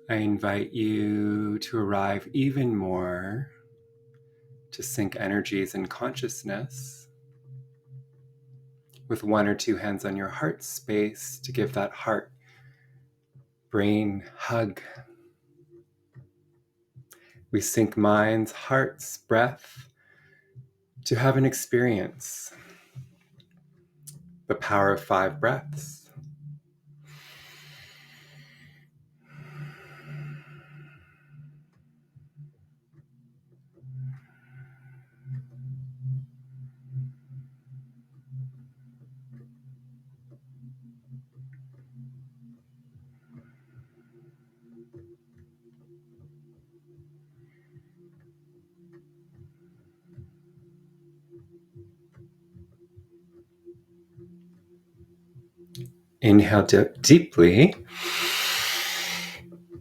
I invite you to arrive even more to sync energies and consciousness with one or two hands on your heart space to give that heart brain hug. We sync minds, hearts, breath to have an experience. The power of 5 breaths. Inhale deeply.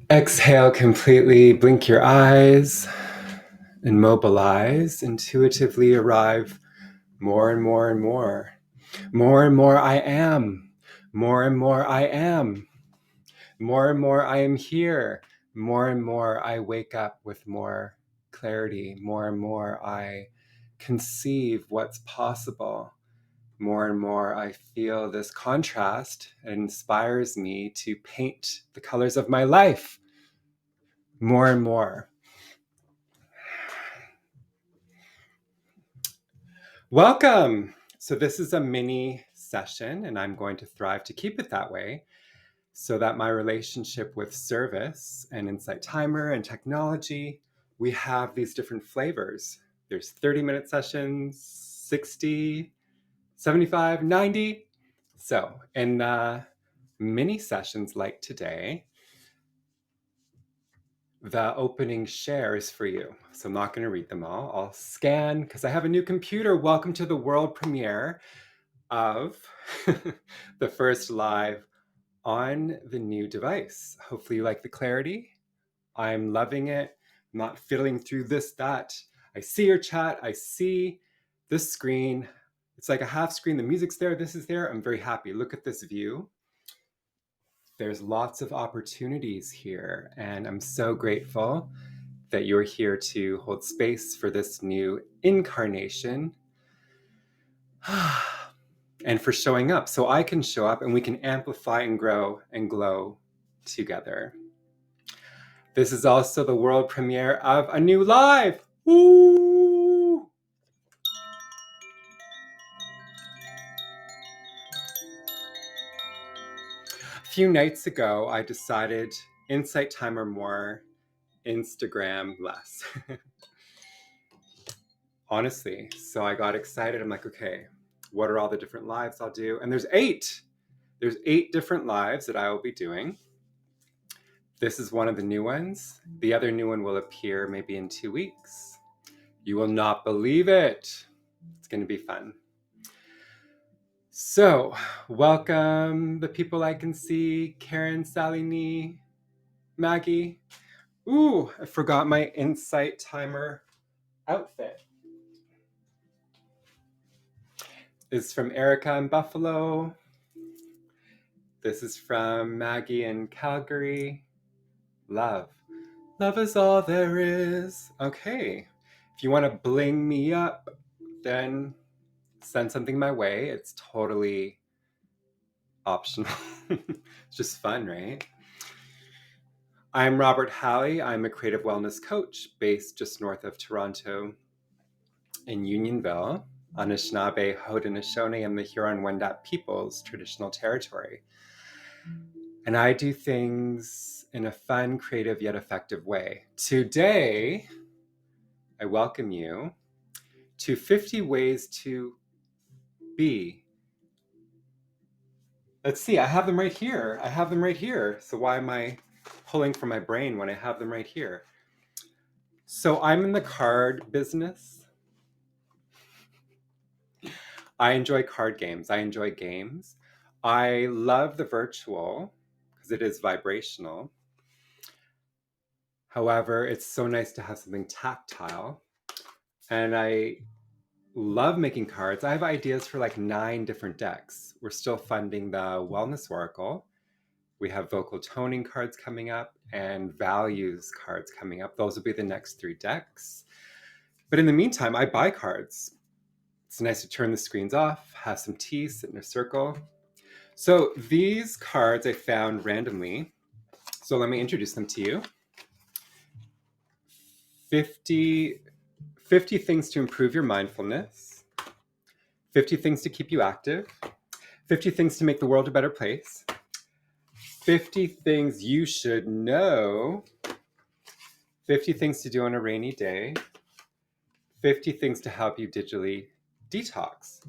Exhale completely. Blink your eyes and mobilize. Intuitively arrive more and more and more. More and more I am. More and more I am. More and more I am here. More and more I wake up with more clarity. More and more I conceive what's possible. More and more I feel this contrast. It inspires me to paint the colors of my life. More and more. Welcome. So this is a mini session, and I'm going to thrive to keep it that way so that my relationship with service and Insight Timer and technology, we have these different flavors. There's 30-minute sessions, 60, 75, 90. So in mini sessions like today, the opening share is for you. So I'm not going to read them all. I'll scan because I have a new computer. Welcome to the world premiere of the first live on the new device. Hopefully you like the clarity. I'm loving it. I'm not fiddling through this, that. I see your chat. I see this screen. It's like a half screen. The music's there. This is there. I'm very happy. Look at this view. There's lots of opportunities here, and I'm so grateful that you're here to hold space for this new incarnation and for showing up so I can show up and we can amplify and grow and glow together. This is also the world premiere of a new live. Woo! A few nights ago, I decided Insight Timer more, Instagram less. Honestly, so I got excited. I'm like, okay, what are all the different lives I'll do? And there's 8. There's 8 different lives that I will be doing. This is one of the new ones. The other new one will appear maybe in 2 weeks. You will not believe it. It's going to be fun. So, welcome the people I can see. Karen, Sally, Nee, Maggie. Ooh, I forgot my Insight Timer outfit. This is from Erica in Buffalo. This is from Maggie in Calgary. love. Love is all there is. Okay. If you want to bling me up, then send something my way. It's totally optional. It's just fun, right? I'm Robert Halley. I'm a creative wellness coach based just north of Toronto in Unionville, Anishinaabe, Haudenosaunee, and the Huron-Wendat peoples' traditional territory. And I do things in a fun, creative, yet effective way. Today, I welcome you to 50 ways to be. Let's see, I have them right here. So why am I pulling from my brain when I have them right here? So I'm in the card business. I enjoy card games. I enjoy games. I love the virtual because it is vibrational. However, it's so nice to have something tactile. And I love making cards. I have ideas for like 9 different decks. We're still funding the Wellness Oracle. We have vocal toning cards coming up and values cards coming up. Those will be the next 3 decks. But in the meantime, I buy cards. It's nice to turn the screens off, have some tea, sit in a circle. So these cards I found randomly. So let me introduce them to you. 50 things to improve your mindfulness, 50 things to keep you active, 50 things to make the world a better place, 50 things you should know, 50 things to do on a rainy day, 50 things to help you digitally detox.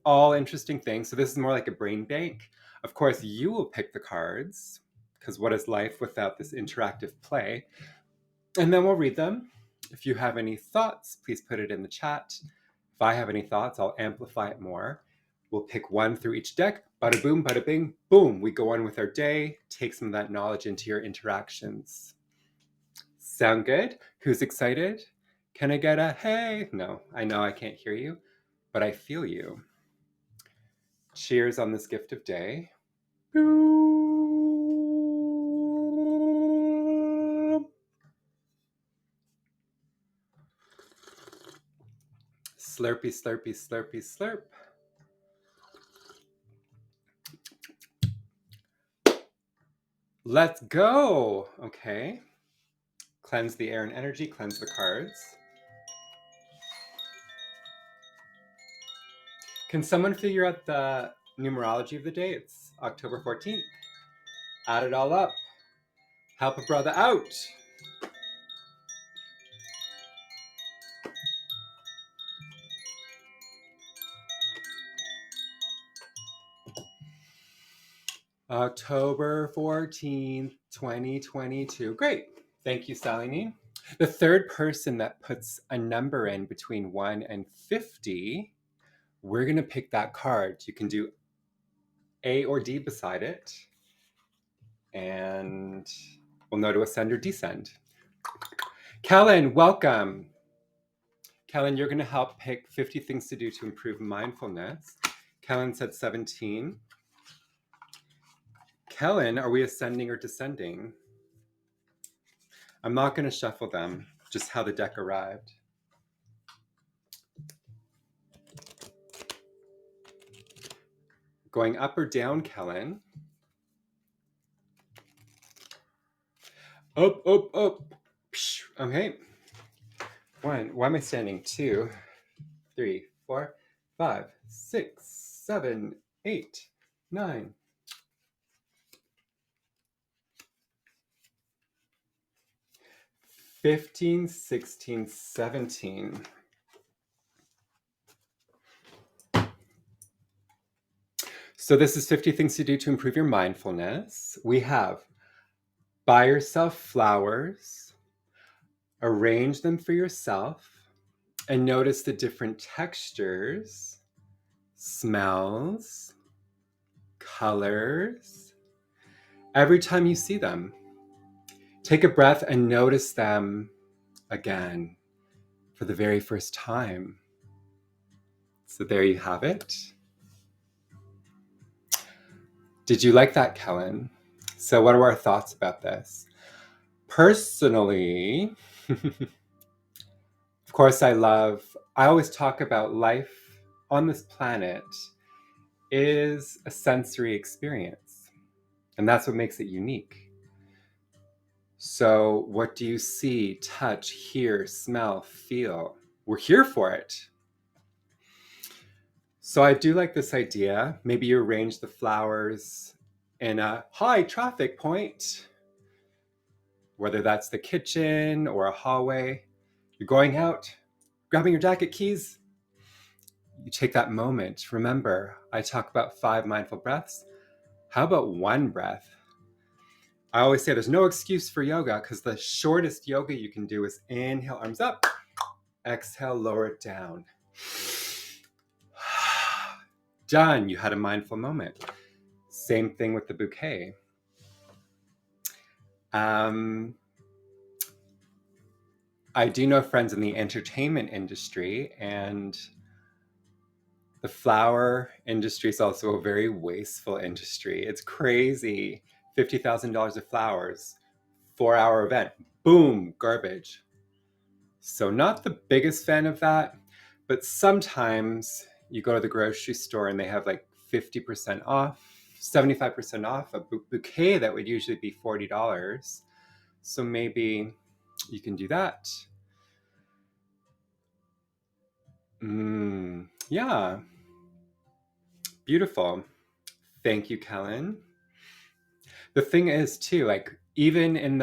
All interesting things. So this is more like a brain bank. Of course, you will pick the cards, because what is life without this interactive play? And then we'll read them. If you have any thoughts, please put it in the chat. If I have any thoughts, I'll amplify it more. We'll pick one through each deck. Bada boom, bada bing, boom. We go on with our day. Take some of that knowledge into your interactions. Sound good? Who's excited? Can I get a hey? No, I know I can't hear you, but I feel you. Cheers on this gift of day. Slurpy, slurpy, slurpy, slurp. Let's go. Okay. Cleanse the air and energy, cleanse the cards. Can someone figure out the numerology of the day? It's October 14th. Add it all up. Help a brother out. October 14th, 2022. Great. Thank you, Saline. The third person that puts a number in between 1 and 50, we're going to pick that card. You can do A or D beside it. And we'll know to ascend or descend. Kellen, welcome. Kellen, you're going to help pick 50 things to do to improve mindfulness. Kellen said 17. Kellen, are we ascending or descending? I'm not going to shuffle them, just how the deck arrived. Going up or down, Kellen? Up, up, up. Okay. 1. Why am I standing? 2, 3, 4, 5, 6, 7, 8, 9. 15, 16, 17. So this is 50 things to do to improve your mindfulness. We have buy yourself flowers, arrange them for yourself, and notice the different textures, smells, colors. Every time you see them, take a breath and notice them again for the very first time. So there you have it. Did you like that, Kellen? So, what are our thoughts about this? Personally, of course, I always talk about life on this planet is a sensory experience, and that's what makes it unique. So, what do you see, touch, hear, smell, feel? We're here for it. So, I do like this idea. Maybe you arrange the flowers in a high traffic point, whether that's the kitchen or a hallway. You're going out, grabbing your jacket keys. You take that moment. Remember, I talk about 5 mindful breaths. How about 1 breath? I always say there's no excuse for yoga because the shortest yoga you can do is inhale, arms up, exhale, lower it down. Done. You had a mindful moment. Same thing with the bouquet. I do know friends in the entertainment industry, and the flower industry is also a very wasteful industry. It's crazy. $50,000 of flowers, 4-hour event, boom, garbage. So not the biggest fan of that, but sometimes you go to the grocery store and they have like 50% off, 75% off a bouquet that would usually be $40. So maybe you can do that. Yeah, beautiful. Thank you, Kellen. The thing is, too, like even in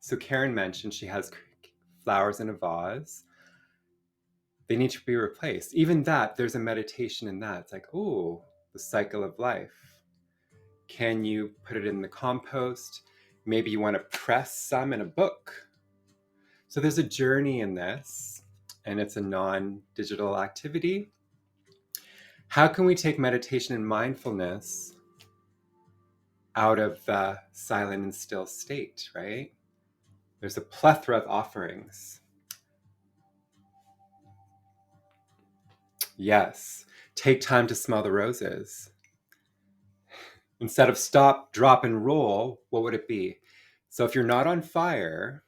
so Karen mentioned she has flowers in a vase. They need to be replaced. Even that, there's a meditation in that. It's like, oh, the cycle of life. Can you put it in the compost? Maybe you want to press some in a book. So there's a journey in this, and it's a non-digital activity. How can we take meditation and mindfulness out of the silent and still state, right? There's a plethora of offerings. Yes, take time to smell the roses. Instead of stop, drop, and roll, what would it be? So if you're not on fire,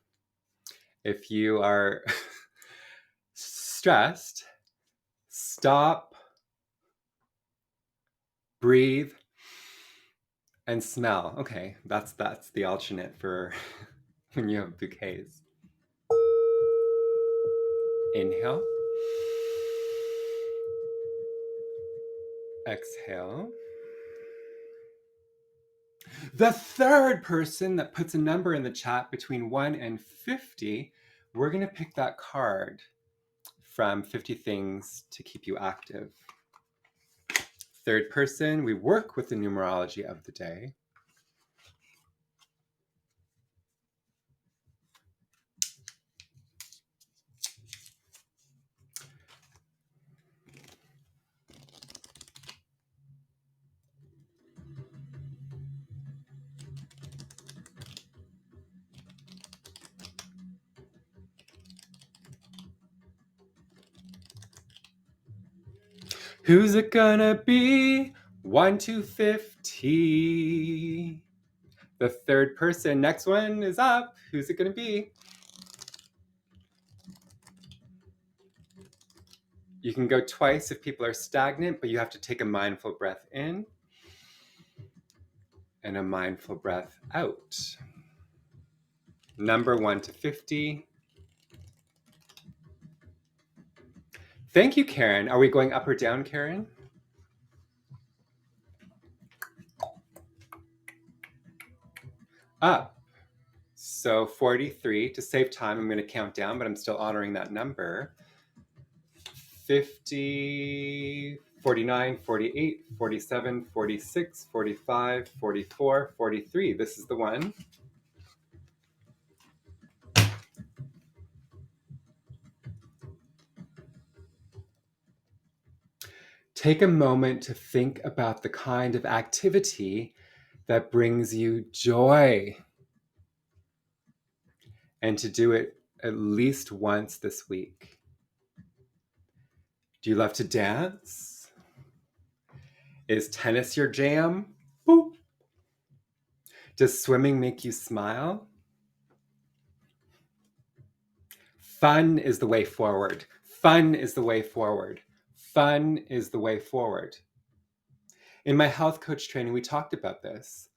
if you are stressed, stop, breathe, and smell. Okay, that's the alternate for when you have bouquets. Inhale. Exhale. The third person that puts a number in the chat between 1 and 50, we're going to pick that card from 50 Things to Keep You Active. Third person, we work with the numerology of the day. Who's it gonna be? 1 to 50. The third person, next one is up. Who's it gonna be? You can go twice if people are stagnant, but you have to take a mindful breath in and a mindful breath out. Number 1 to 50. Thank you, Karen. Are we going up or down, Karen? Up. So 43. To save time, I'm going to count down, but I'm still honoring that number. 50, 49, 48, 47, 46, 45, 44, 43. This is the one. Take a moment to think about the kind of activity that brings you joy, and to do it at least once this week. Do you love to dance? Is tennis your jam? Boop. Does swimming make you smile? Fun is the way forward. Fun is the way forward. Fun is the way forward. In my health coach training, we talked about this.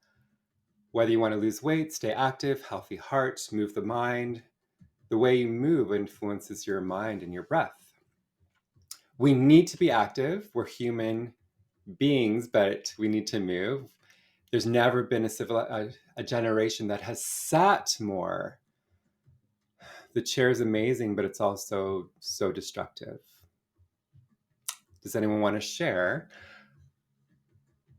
Whether you want to lose weight, stay active, healthy heart, move the mind, the way you move influences your mind and your breath. We need to be active. We're human beings, but we need to move. There's never been a generation that has sat more. The chair is amazing, but it's also so destructive. Does anyone want to share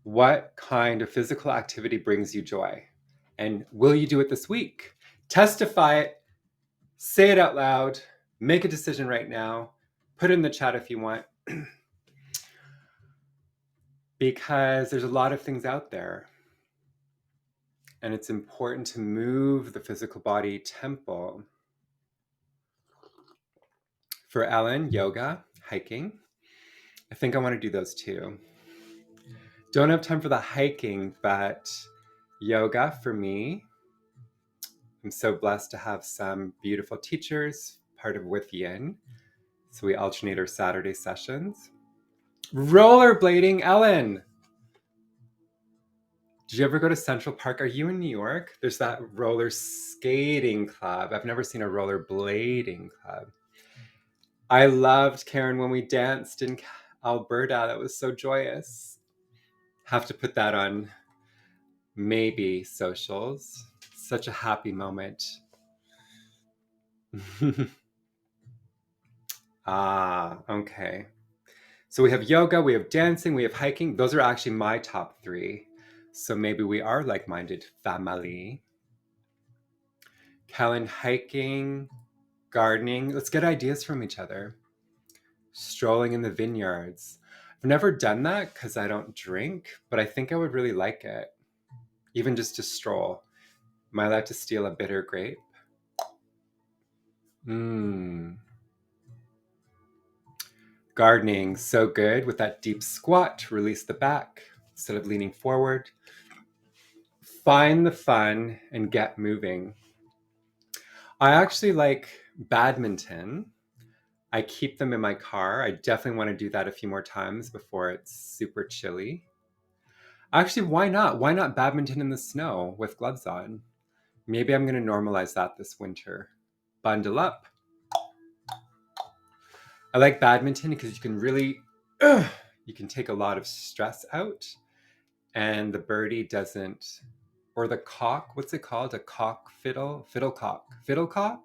what kind of physical activity brings you joy? And will you do it this week? Testify it, say it out loud, make a decision right now, put it in the chat if you want. Because there's a lot of things out there. And it's important to move the physical body tempo. For Ellen, yoga, hiking. I think I want to do those too. Don't have time for the hiking, but yoga for me. I'm so blessed to have some beautiful teachers, part of Withyin. So we alternate our Saturday sessions. Rollerblading, Ellen. Did you ever go to Central Park? Are you in New York? There's that roller skating club. I've never seen a rollerblading club. I loved, Karen, when we danced in Alberta. That was so joyous. Have to put that on maybe socials. Such a happy moment. Okay. So we have yoga, we have dancing, we have hiking. Those are actually my top 3. So maybe we are like-minded family. Kellen, hiking, gardening. Let's get ideas from each other. Strolling in the vineyards. I've never done that because I don't drink, but I think I would really like it. Even just to stroll. Am I allowed to steal a bitter grape? Gardening, so good with that deep squat to release the back instead of leaning forward. Find the fun and get moving. I actually like badminton. I keep them in my car. I definitely want to do that a few more times before it's super chilly. Actually, why not? Why not badminton in the snow with gloves on? Maybe I'm going to normalize that this winter. Bundle up. I like badminton because you can really, you can take a lot of stress out, and the birdie doesn't, or the cock, what's it called? A cock fiddle? Fiddlecock. Fiddlecock?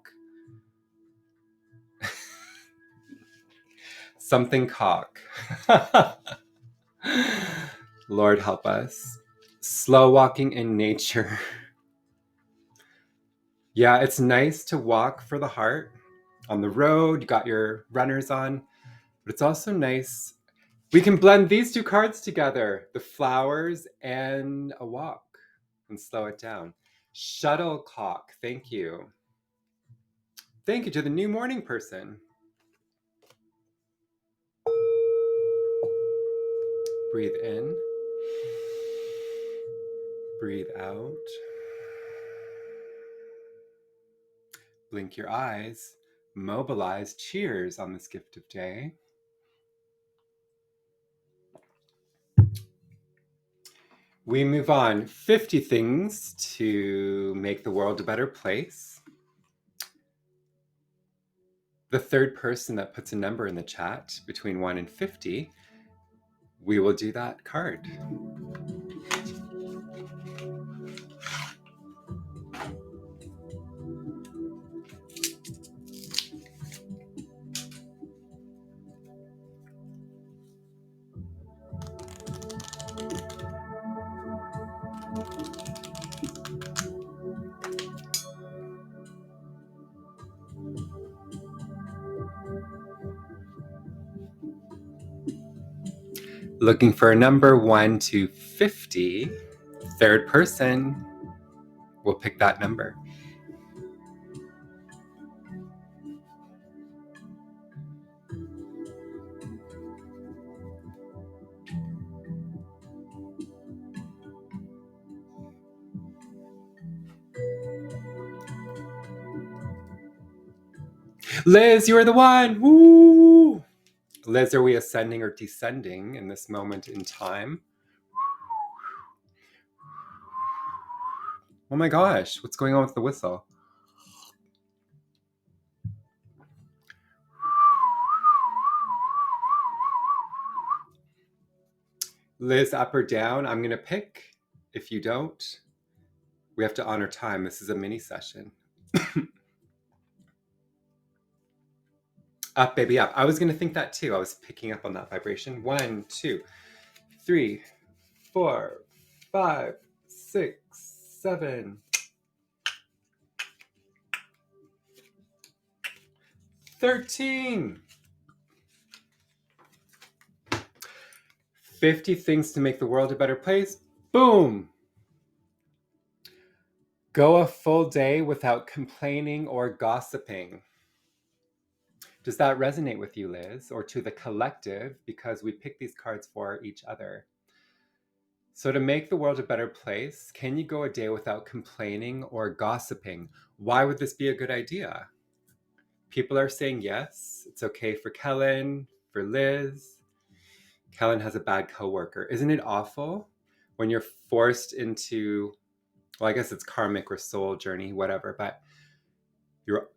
Something cock. Lord help us. Slow walking in nature. Yeah, it's nice to walk for the heart on the road. You got your runners on, but it's also nice. We can blend these 2 cards together, the flowers and a walk, and slow it down. Shuttlecock, thank you. Thank you to the new morning person. Breathe in. Breathe out. Blink your eyes. Mobilize. Cheers on this gift of day. We move on. 50 things to make the world a better place. The third person that puts a number in the chat between 1 and 50, we will do that card. Looking for a number 1 to 50. Third person will pick that number. Liz, you are the one. Woo! Liz, are we ascending or descending in this moment in time? Oh my gosh, what's going on with the whistle? Liz, up or down? I'm going to pick. If you don't, we have to honor time. This is a mini session. Up, baby, up. I was going to think that too. I was picking up on that vibration. 1, 2, 3, 4, 5, 6, 7, 13. 50 things to make the world a better place. Boom. Go a full day without complaining or gossiping. Does that resonate with you, Liz, or to the collective? Because we pick these cards for each other. So, to make the world a better place, can you go a day without complaining or gossiping? Why would this be a good idea? People are saying yes. It's okay for Kellen, for Liz. Kellen has a bad coworker. Isn't it awful when you're forced into, well, I guess it's karmic or soul journey, whatever, but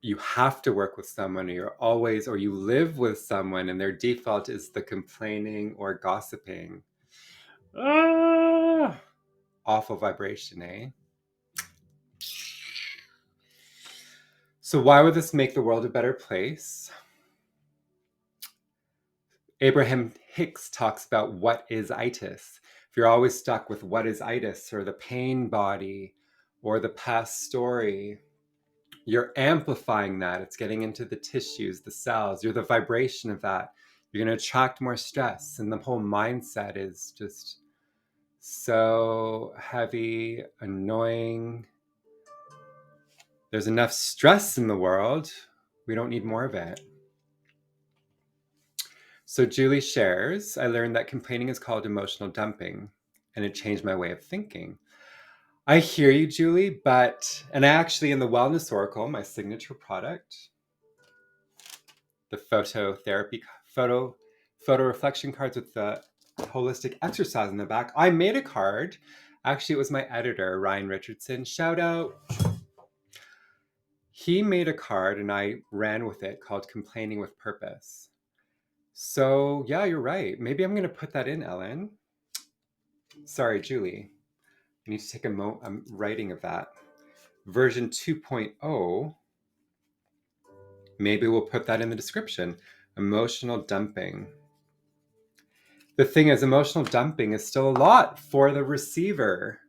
you have to work with someone, or you live with someone and their default is the complaining or gossiping. Ah, awful vibration, eh? So why would this make the world a better place? Abraham Hicks talks about what is itis. If you're always stuck with what is itis, or the pain body, or the past story, you're amplifying that. It's getting into the tissues, the cells. You're the vibration of that. You're going to attract more stress. And the whole mindset is just so heavy, annoying. There's enough stress in the world. We don't need more of it. So Julie shares, I learned that complaining is called emotional dumping, and it changed my way of thinking. I hear you, Julie, and I actually, in the Wellness Oracle, my signature product, the photo reflection cards with the holistic exercise in the back, I made a card. Actually, it was my editor, Ryan Richardson. Shout out. He made a card and I ran with it called Complaining with Purpose. So yeah, you're right. Maybe I'm going to put that in, Ellen. Sorry, Julie. I need to take I'm writing of that. Version 2.0. Maybe we'll put that in the description. Emotional dumping. The thing is, emotional dumping is still a lot for the receiver.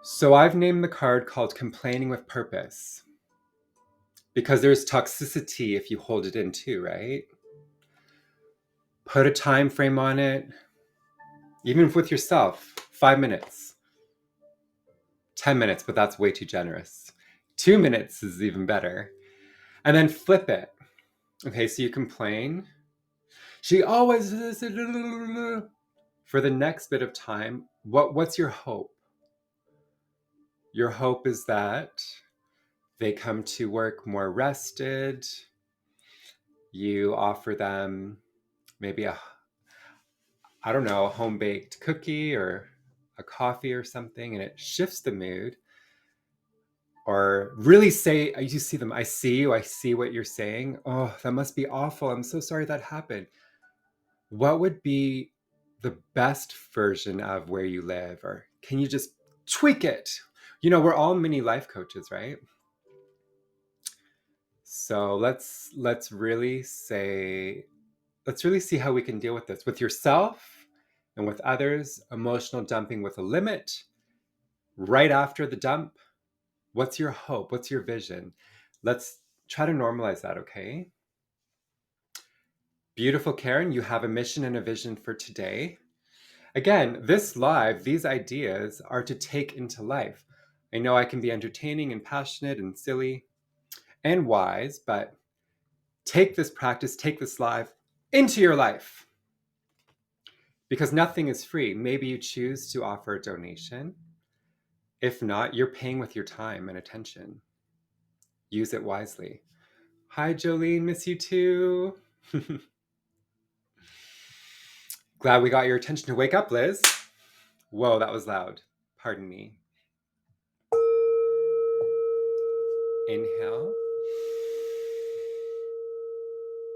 So I've named the card called Complaining with Purpose. Because there's toxicity if you hold it in too, right? Put a time frame on it. Even with yourself, 5 minutes. 10 minutes, but that's way too generous. 2 minutes is even better. And then flip it. Okay, so you complain. She always for the next bit of time. What's your hope? Your hope is that they come to work more rested. You offer them maybe a home-baked cookie or a coffee or something, and it shifts the mood. Or really say, you see them, I see you, I see what you're saying. Oh, that must be awful. I'm so sorry that happened. What would be the best version of where you live? Or can you just tweak it? We're all mini life coaches, right? So let's really see how we can deal with this with yourself and with others. Emotional dumping with a limit. Right after the dump, what's your hope? What's your vision? Let's try to normalize that, okay? Beautiful Karen, you have a mission and a vision for today. Again, these ideas are to take into life. I know I can be entertaining and passionate and silly and wise, but take this practice, take this live into your life. Because nothing is free. Maybe you choose to offer a donation. If not, you're paying with your time and attention. Use it wisely. Hi, Jolene. Miss you too. Glad we got your attention to wake up, Liz. Whoa, that was loud. Pardon me. Inhale.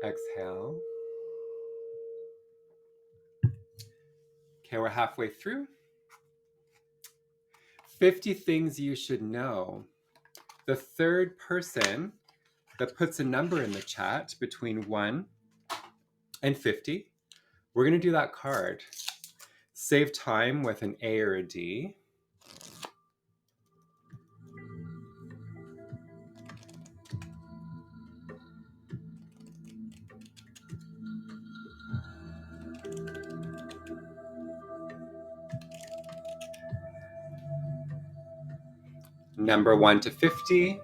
Exhale. Okay, we're halfway through. 50 things you should know. The third person that puts a number in the chat between 1 and 50, we're going to do that card. Save time with an A or a D. Number 1 to 50.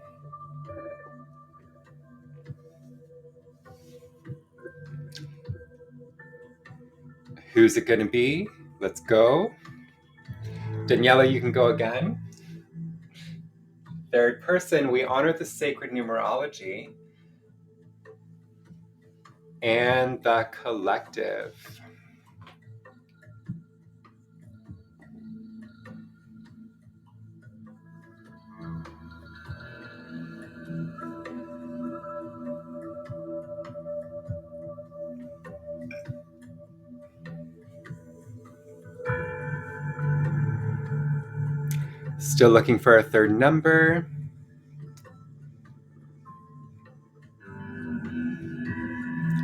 Who's it going to be? Let's go. Daniela, you can go again. Third person, we honor the sacred numerology and the collective. Still looking for a third number.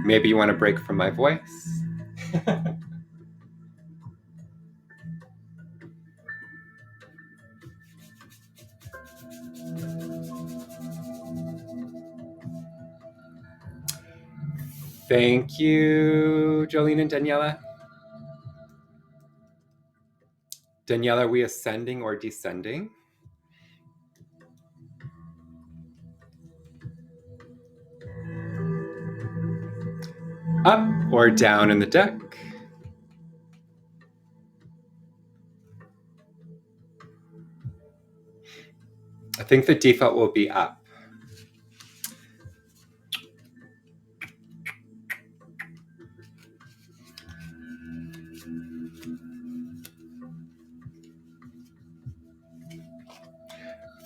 Maybe you want to break from my voice. Thank you, Jolene and Daniela. Daniela, are we ascending or descending? Up or down in the deck? I think the default will be up.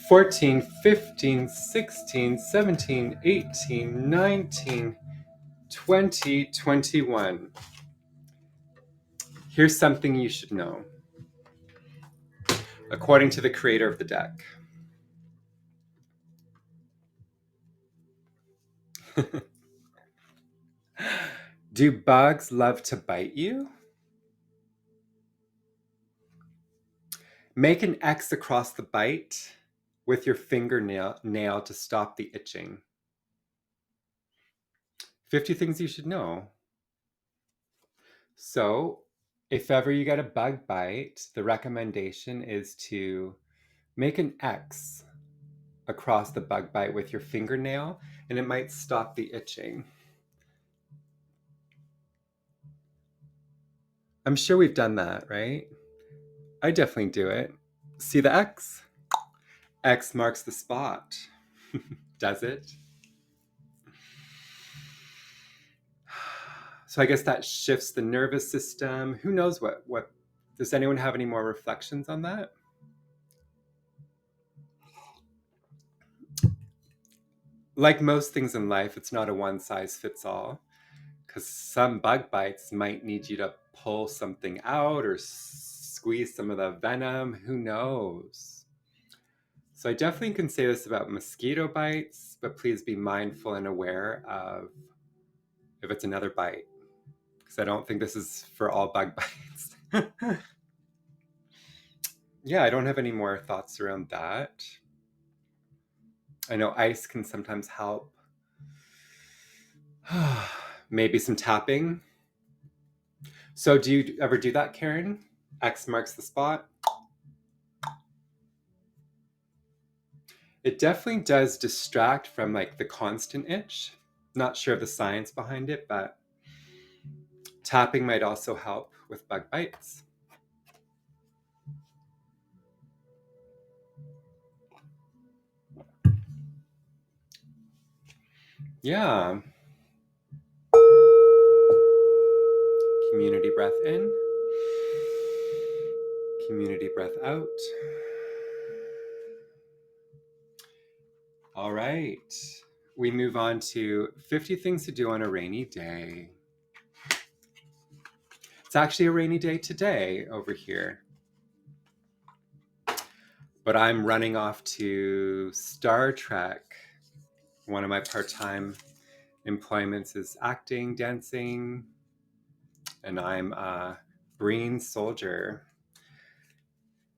$14, $15, $16, $17, $18, $19, $20, $21. Here's something you should know. According to the creator of the deck. Do bugs love to bite you? Make an X across the bite with your fingernail to stop the itching. 50 things you should know. So, if ever you get a bug bite, the recommendation is to make an X across the bug bite with your fingernail, and it might stop the itching. I'm sure we've done that, right? I definitely do it. See the X? X marks the spot. Does it? So I guess that shifts the nervous system. Who knows what does anyone have any more reflections on that? Like most things in life, it's not a one size fits all, because some bug bites might need you to pull something out or squeeze some of the venom. Who knows? So I definitely can say this about mosquito bites, but please be mindful and aware of if it's another bite, because I don't think this is for all bug bites. Yeah, I don't have any more thoughts around that. I know ice can sometimes help. Maybe some tapping. So do you ever do that, Karen? X marks the spot. It definitely does distract from like the constant itch. Not sure of the science behind it, but tapping might also help with bug bites. Yeah. Community breath in. Community breath out. All right. We move on to 50 things to do on a rainy day. It's actually a rainy day today over here. But I'm running off to Star Trek. One of my part-time employments is acting, dancing, and I'm a Marine soldier.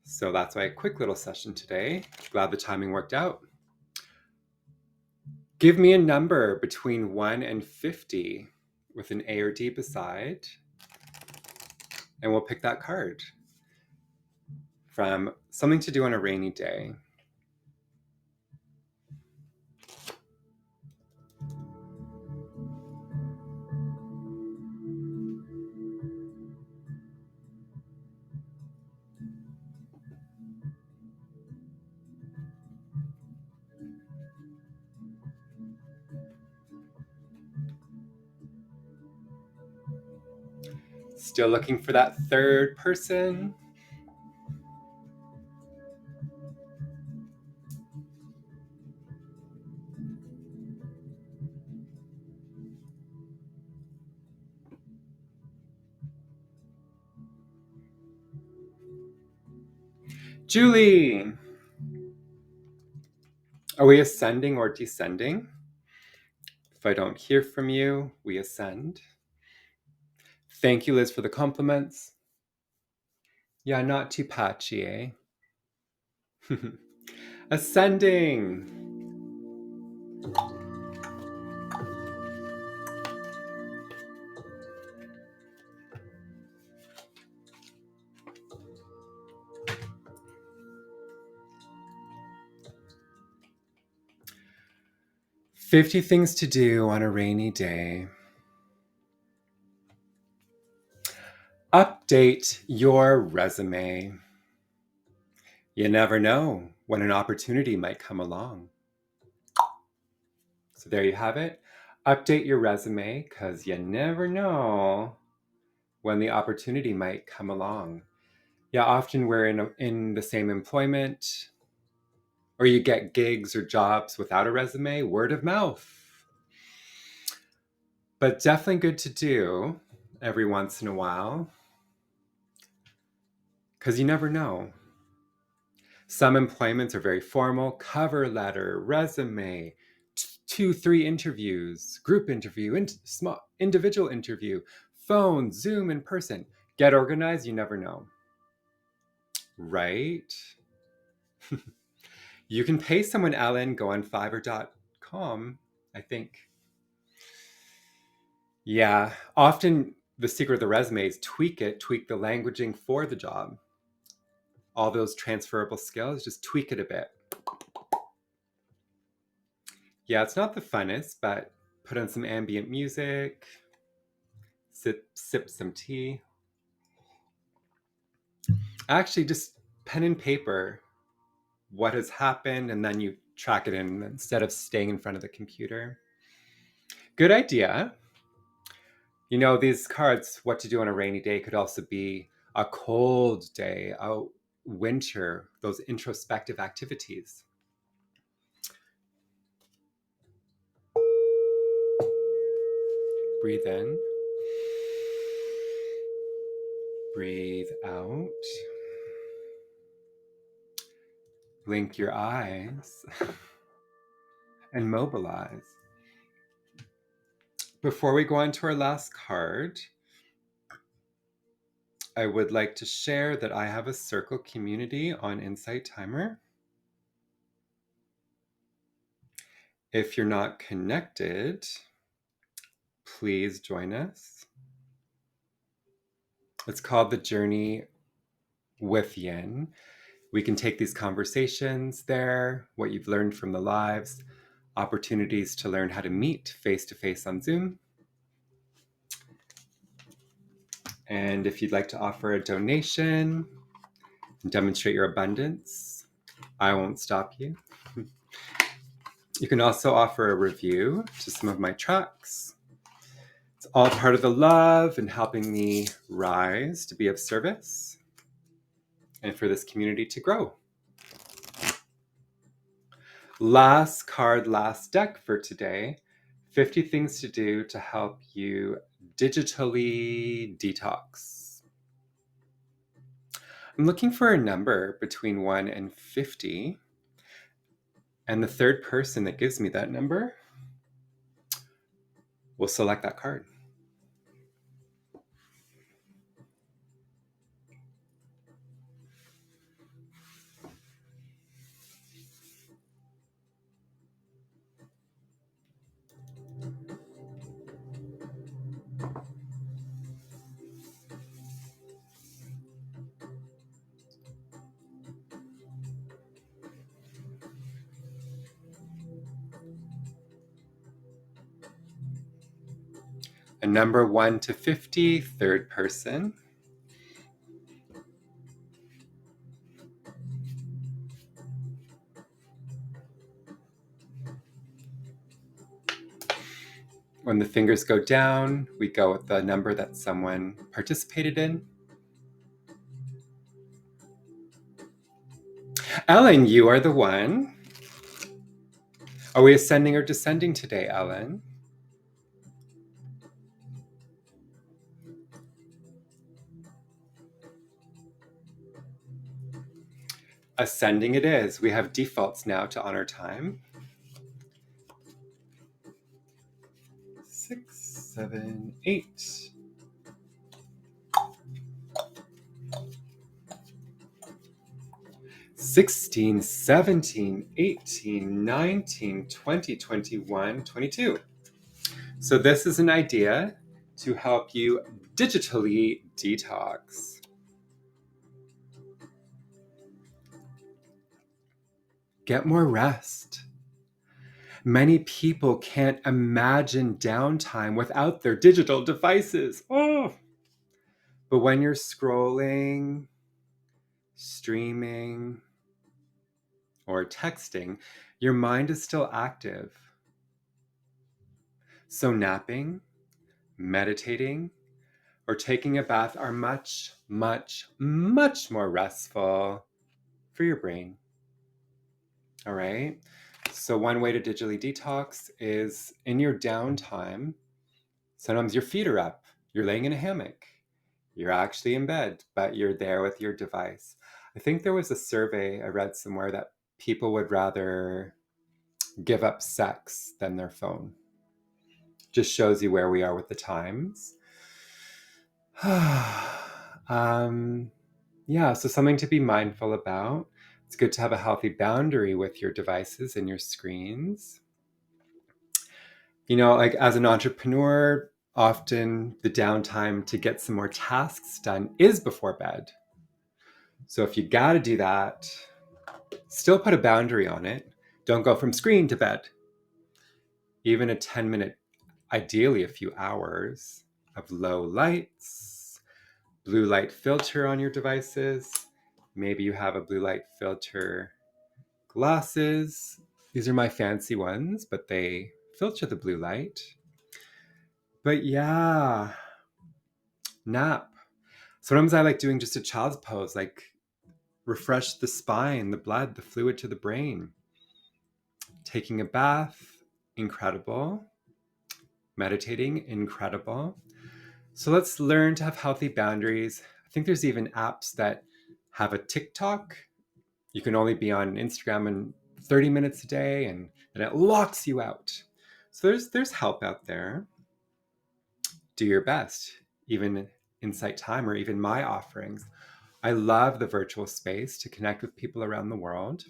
So that's why a quick little session today. Glad the timing worked out. Give me a number between 1 and 50 with an A or D beside, and we'll pick that card from something to do on a rainy day. Still looking for that third person. Julie, are we ascending or descending? If I don't hear from you, we ascend. Thank you, Liz, for the compliments. Yeah, not too patchy, eh? Ascending. "50 things to do on a rainy day." Update your resume. You never know when an opportunity might come along. So there you have it. Update your resume because you never know when the opportunity might come along. Yeah, often we're in the same employment, or you get gigs or jobs without a resume, word of mouth. But definitely good to do every once in a while because you never know. Some employments are very formal: cover letter, resume, 2-3 interviews, group interview, small individual interview, phone, Zoom, in person. Get organized, you never know. Right? You can pay someone, Ellen, go on fiverr.com, I think. Yeah, often the secret of the resume is tweak the languaging for the job. All those transferable skills, just tweak it a bit. Yeah, it's not the funnest, but put on some ambient music, sip some tea. Actually, just pen and paper what has happened, and then you track it in instead of staying in front of the computer. Good idea. You know, these cards, what to do on a rainy day, could also be a cold day, a winter, those introspective activities. Breathe in. Breathe out. Blink your eyes and mobilize. Before we go on to our last card, I would like to share that I have a circle community on Insight Timer. If you're not connected, please join us. It's called The Journey Withyin. We can take these conversations there, what you've learned from the lives, opportunities to learn how to meet face-to-face on Zoom. And if you'd like to offer a donation and demonstrate your abundance, I won't stop you. You can also offer a review to some of my tracks. It's all part of the love and helping me rise to be of service and for this community to grow. Last card, last deck for today. 50 things to do to help you digitally detox. I'm looking for a number between 1 and 50. And the third person that gives me that number will select that card. A number 1 to 50, third person. When the fingers go down, we go with the number that someone participated in. Ellen, you are the one. Are we ascending or descending today, Ellen? Ascending it is. We have defaults now to honor time. 6, 7, 8. 16, 17, 18, 19, 20, 21, 22. So this is an idea to help you digitally detox. Get more rest. Many people can't imagine downtime without their digital devices. Oh. But when you're scrolling, streaming, or texting, your mind is still active. So napping, meditating, or taking a bath are much, much, much more restful for your brain. All right? So one way to digitally detox is in your downtime. Sometimes your feet are up, you're laying in a hammock, you're actually in bed, but you're there with your device. I think there was a survey I read somewhere that people would rather give up sex than their phone. Just shows you where we are with the times. Yeah, so something to be mindful about. It's good to have a healthy boundary with your devices and your screens. You know, like as an entrepreneur, often the downtime to get some more tasks done is before bed. So if you got to do that, still put a boundary on it. Don't go from screen to bed. Even a 10-minute, ideally a few hours of low lights, blue light filter on your devices. Maybe you have a blue light filter glasses. These are my fancy ones, but they filter the blue light. But yeah, nap. Sometimes I like doing just a child's pose, like refresh the spine, the blood, the fluid to the brain. Taking a bath, incredible. Meditating, incredible. So let's learn to have healthy boundaries. I think there's even apps that have a TikTok. You can only be on Instagram in 30 minutes a day, and it locks you out. So there's help out there. Do your best, even Insight Time or even my offerings. I love the virtual space to connect with people around the world.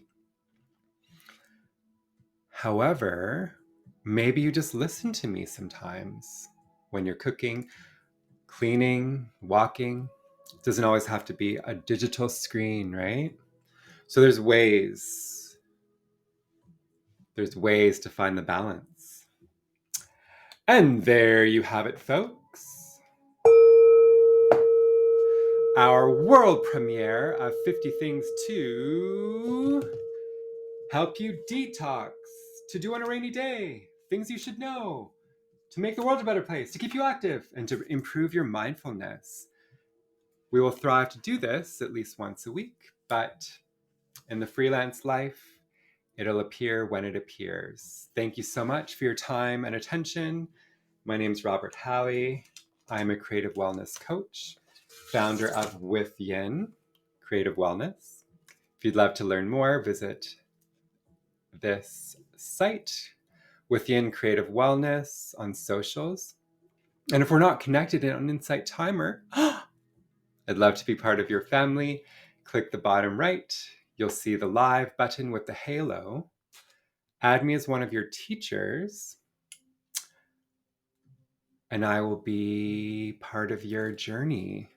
However, maybe you just listen to me sometimes when you're cooking, cleaning, walking. It doesn't always have to be a digital screen, right? So there's ways to find the balance. And there you have it, folks. Our world premiere of 50 Things to Help You Detox to do on a rainy day, things you should know to make the world a better place, to keep you active, and to improve your mindfulness. We will thrive to do this at least once a week, but in the freelance life, it'll appear when it appears. Thank you so much for your time and attention. My name is Robert Halley. I'm a creative wellness coach, founder of Withyin, Creative Wellness. If you'd love to learn more, visit this site, Withyin Creative Wellness, on socials. And if we're not connected on Insight Timer, I'd love to be part of your family. Click the bottom right. You'll see the live button with the halo. Add me as one of your teachers, and I will be part of your journey.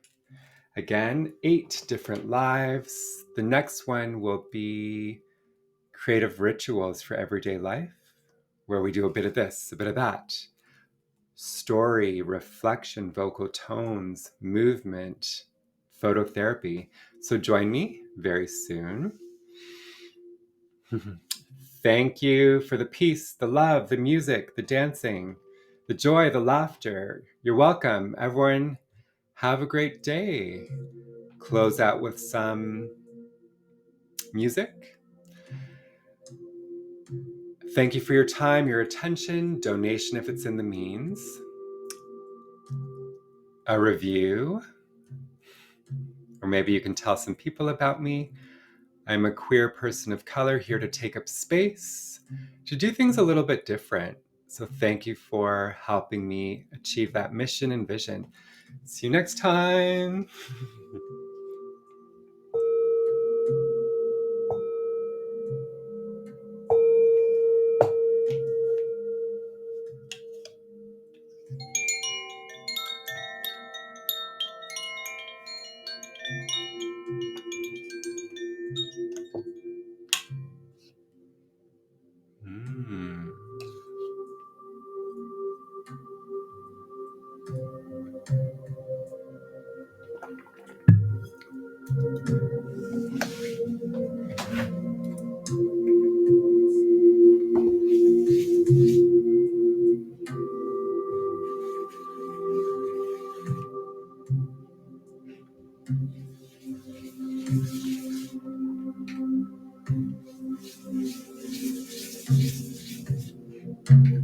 Again, 8 different lives. The next one will be creative rituals for everyday life, where we do a bit of this, a bit of that. Story, reflection, vocal tones, movement, phototherapy. So join me very soon. Thank you for the peace, the love, the music, the dancing, the joy, the laughter. You're welcome. Everyone, have a great day. Close out with some music. Thank you for your time, your attention, donation if it's in the means, a review, or maybe you can tell some people about me. I'm a queer person of color here to take up space, to do things a little bit different. So thank you for helping me achieve that mission and vision. See you next time. Mm.